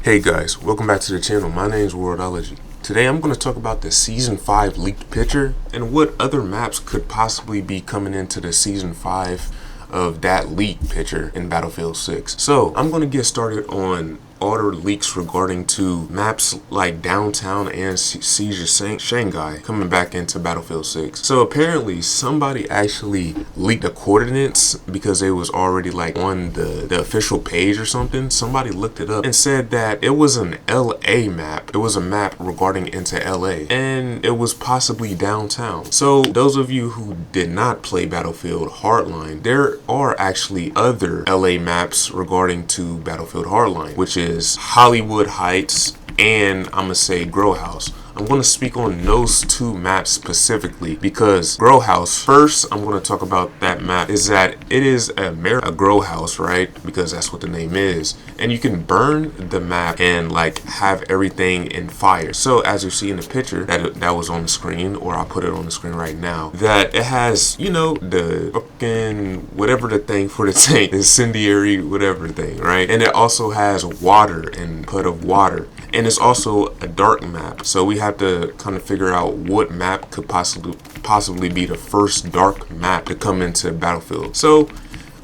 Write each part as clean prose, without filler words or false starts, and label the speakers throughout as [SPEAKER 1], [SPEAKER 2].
[SPEAKER 1] Hey guys, welcome back to the channel. My name is Worldology. Today I'm going to talk about the Season 5 leaked picture and what other maps could possibly be coming into the Season 5 of that leaked picture in Battlefield 6. So I'm going to get started on all the leaks regarding to maps like Downtown and Siege of Shanghai coming back into Battlefield 6. So apparently somebody actually leaked the coordinates because it was already like on the official page or something. Somebody looked it up and said that it was an LA map. It was a map regarding into LA and it was possibly downtown. So those of you who did not play Battlefield Hardline, there are actually other LA maps regarding to Battlefield Hardline, which is Hollywood Heights and I'm gonna say Grow House. I'm going to speak on those two maps specifically because Grow House, first I'm going to talk about that map, is that it is a grow house, right? Because that's what the name is. And you can burn the map and like have everything in fire. So as you see in the picture that was on the screen, or I'll put it on the screen right now, that it has, you know, the fucking whatever the thing for the tank, incendiary whatever thing, right? And it also has water and put of water. And it's also a dark map. So we have to kind of figure out what map could possibly be the first dark map to come into Battlefield. So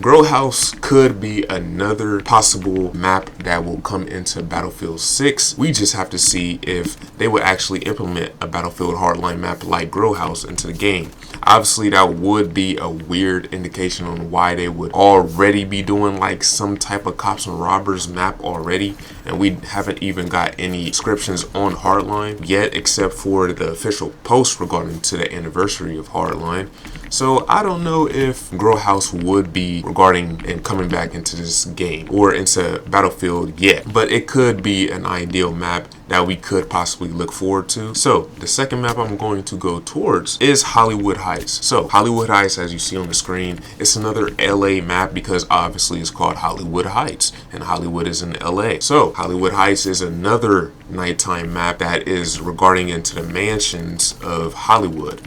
[SPEAKER 1] Grow House could be another possible map that will come into Battlefield 6. We just have to see if they would actually implement a Battlefield Hardline map like Grow House into the game. Obviously, that would be a weird indication on why they would already be doing like some type of cops and robbers map already. And we haven't even got any descriptions on Hardline yet, except for the official post regarding to the anniversary of Hardline. So I don't know if Grow House would be regarding and coming back into this game or into Battlefield yet, but it could be an ideal map that we could possibly look forward to. So the second map I'm going to go towards is Hollywood Heights. So Hollywood Heights, as you see on the screen, it's another LA map because obviously it's called Hollywood Heights and Hollywood is in LA. So Hollywood Heights is another nighttime map that is regarding into the mansions of Hollywood.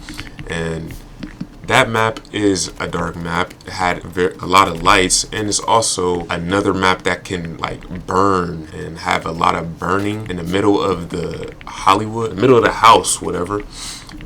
[SPEAKER 1] And that map is a dark map. It had a lot of lights, and it's also another map that can like burn and have a lot of burning in the middle of the Hollywood, middle of the house, whatever.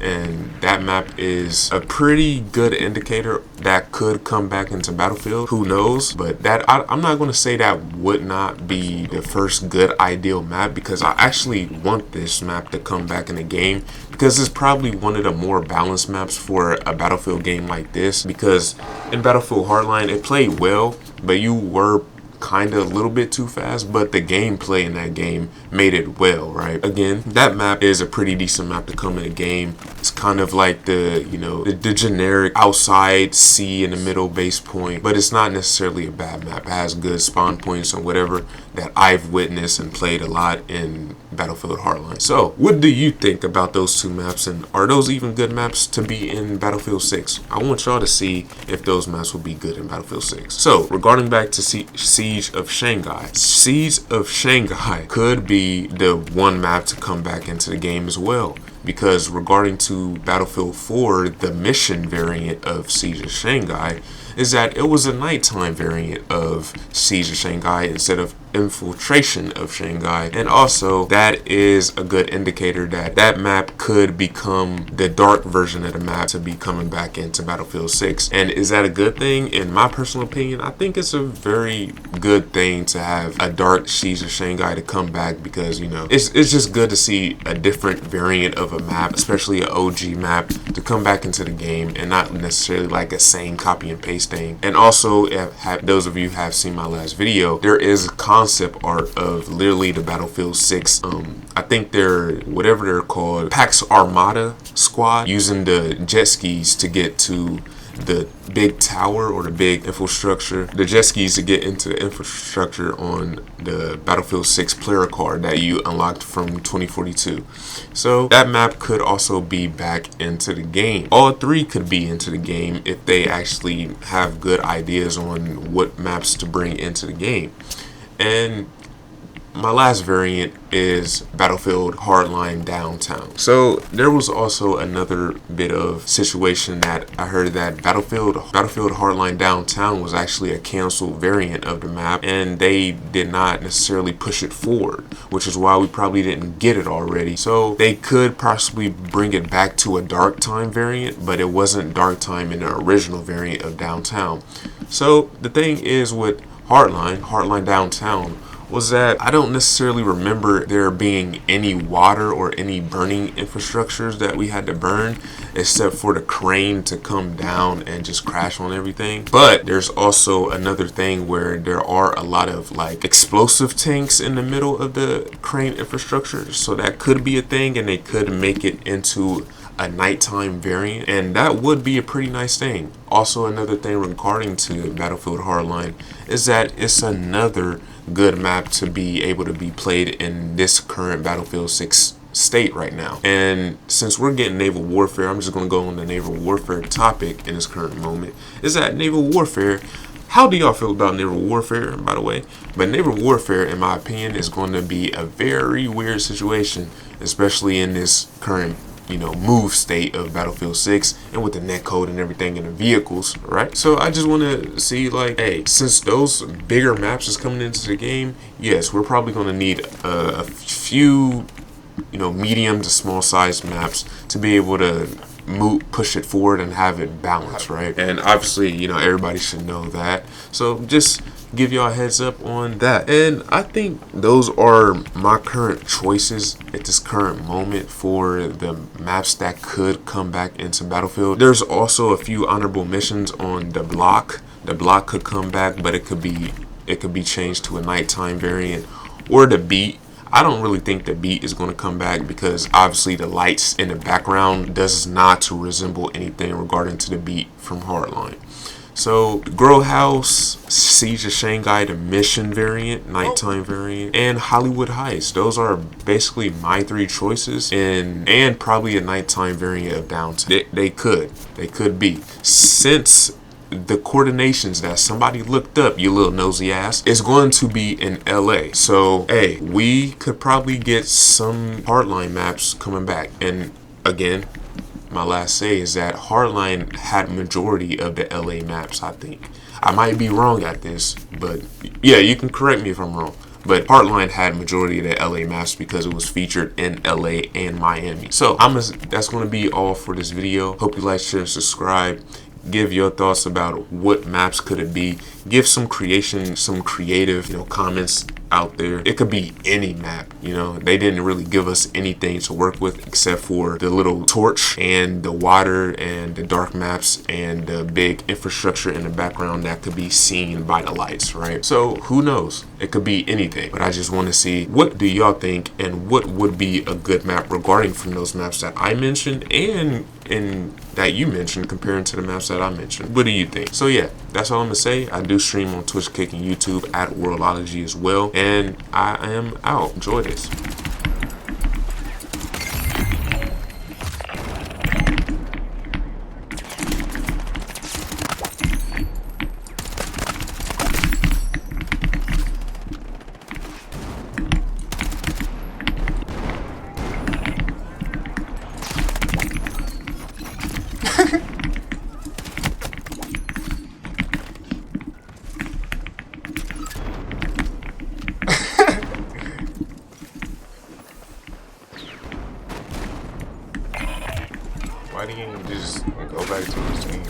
[SPEAKER 1] And that map is a pretty good indicator that could come back into Battlefield. Who knows? But that I'm not going to say that would not be the first good ideal map, because I actually want this map to come back in the game, because it's probably one of the more balanced maps for a Battlefield game like this. Because in Battlefield Hardline, it played well, but you were kind of a little bit too fast, but the gameplay in that game made it well, right? Again, that map is a pretty decent map to come in the game. It's kind of like the, you know, the generic outside sea in the middle base point, but it's not necessarily a bad map. It has good spawn points and whatever that I've witnessed and played a lot in Battlefield Hardline. So what do you think about those two maps, and are those even good maps to be in Battlefield 6? I want y'all to see if those maps will be good in Battlefield 6. So regarding back to Siege of Shanghai. Siege of Shanghai could be the one map to come back into the game as well, because regarding to Battlefield 4, the mission variant of Siege of Shanghai is that it was a nighttime variant of Siege of Shanghai instead of Infiltration of Shanghai. And also that is a good indicator that that map could become the dark version of the map to be coming back into Battlefield 6. And is that a good thing? In my personal opinion, I think it's a very good thing to have a dark Siege of Shanghai to come back, because, you know, it's just good to see a different variant of a map, especially an OG map, to come back into the game and not necessarily like a same copy and paste thing. And also, if those of you have seen my last video, there is a concept art of literally the Battlefield 6, I think they're whatever they're called, Pax Armada squad, using the jet skis to get to the big tower or the big infrastructure, the jet skis to get into the infrastructure on the Battlefield 6 player card that you unlocked from 2042. So that map could also be back into the game. All three could be into the game if they actually have good ideas on what maps to bring into the game. And my last variant is Battlefield Hardline Downtown. So there was also another bit of situation that I heard that Battlefield Hardline Downtown was actually a canceled variant of the map, and they did not necessarily push it forward, which is why we probably didn't get it already. So they could possibly bring it back to a dark time variant, but it wasn't dark time in the original variant of Downtown. So the thing is with Hardline Downtown, was that I don't necessarily remember there being any water or any burning infrastructures that we had to burn, except for the crane to come down and just crash on everything. But there's also another thing where there are a lot of like explosive tanks in the middle of the crane infrastructure, so that could be a thing, and they could make it into a nighttime variant, and that would be a pretty nice thing. Also, another thing regarding to Battlefield Hardline is that it's another good map to be able to be played in this current Battlefield 6 state right now. And since we're getting naval warfare, I'm just going to go on the naval warfare topic in this current moment. Is that naval warfare, how do y'all feel about naval warfare, by the way? But naval warfare, in my opinion, is going to be a very weird situation, especially in this current move state of Battlefield 6 and with the netcode and everything in the vehicles, right? So I just want to see, like, hey, since those bigger maps is coming into the game, yes, we're probably going to need a few, medium to small size maps to be able to push it forward and have it balanced, right? And obviously, everybody should know that. So just give y'all a heads up on that. And I think those are my current choices at this current moment for the maps that could come back into Battlefield. There's also a few honorable mentions on the block. The block could come back, but it could be changed to a nighttime variant, or the beat. I don't really think the beat is going to come back because obviously the lights in the background does not to resemble anything regarding to the beat from Hardline. So Grow House, Siege of Shanghai, the mission variant, nighttime variant, and Hollywood Heist. Those are basically my three choices, and probably a nighttime variant of Downtown. They could be, since the coordinations that somebody looked up, you little nosy ass, is going to be in LA. So hey, we could probably get some Hardline maps coming back. And again, my last say is that Hardline had majority of the LA maps, I think. I might be wrong at this, but yeah, you can correct me if I'm wrong. But Hardline had majority of the LA maps because it was featured in LA and Miami. So that's going to be all for this video. Hope you like, share, and subscribe. Give your thoughts about what maps could it be. Give some creative, comments out there. It could be any map. They didn't really give us anything to work with except for the little torch and the water and the dark maps and the big infrastructure in the background that could be seen by the lights, right? So who knows? It could be anything. But I just want to see, what do y'all think, and what would be a good map regarding from those maps that I mentioned and that you mentioned comparing to the maps that I mentioned. What do you think? So yeah, that's all I'm gonna say. I do stream on Twitch, Kick, and YouTube at Worldology as well. And I am out. Enjoy this. Why didn't you just go back to his team?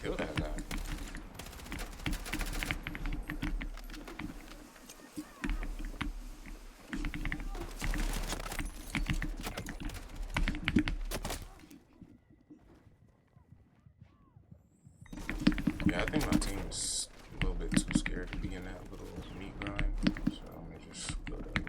[SPEAKER 1] Kill that guy. a little bit too scared to be in that little meat grind, so I'm gonna just go down